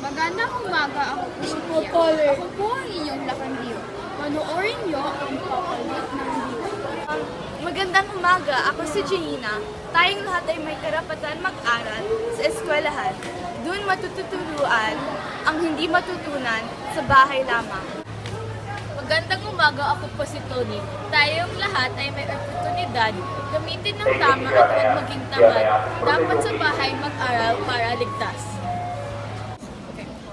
Magandang umaga, ako po si Pia. Ako po ang inyong lakandiyo. Panoorin niyo ang papalit ng diwa. Magandang umaga, ako si Janina. Tayong lahat ay may karapatan mag-aral sa eskwelahan. Doon matututuruan ang hindi matutunan sa bahay lamang. Magandang umaga, ako po si Tony. Tayong lahat ay may oportunidad gamitin ng tama at huwag maging tamad. Dapat sa bahay mag-aral para ligtas.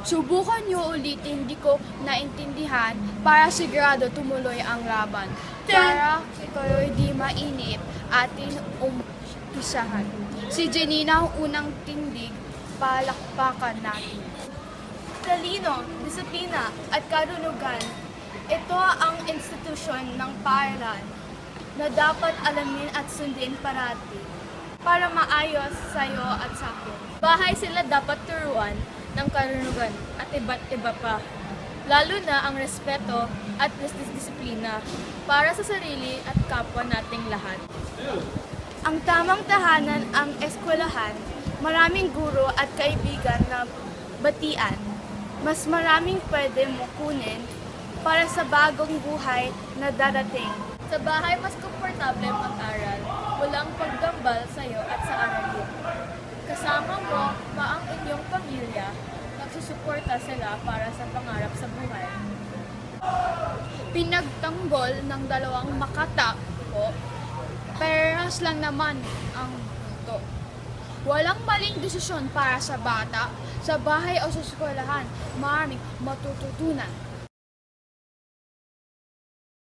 Subukan niyo ulitin, hindi ko naintindihan para sigurado tumuloy ang laban. Para kayo'y di mainip, atin umpisahan. Si Janina ang unang tindig, palakpakan natin. Talino, disiplina at karunungan. Ito ang institusyon ng paaralan na dapat alamin at sundin parati para maayos sa'yo at sa akin. Bahay sila dapat turuan ng karunungan at iba't iba pa. Lalo na ang respeto at disiplina para sa sarili at kapwa nating lahat. Ang tamang tahanan ang eskwelahan, maraming guro at kaibigan na batian. Mas maraming pwede mo kunin para sa bagong buhay na darating. Sa bahay, mas komportable mag-aral. Walang paggambal sa'yo at sa aralin. Kasama mo ba ang inyong pamilya? Nagsusuporta sila para sa pangarap sa buhay. Pinagtanggol ng dalawang makatao, parehas lang naman ang mundo. Walang maling desisyon para sa bata, sa bahay o sa eskwelahan, maraming matututunan.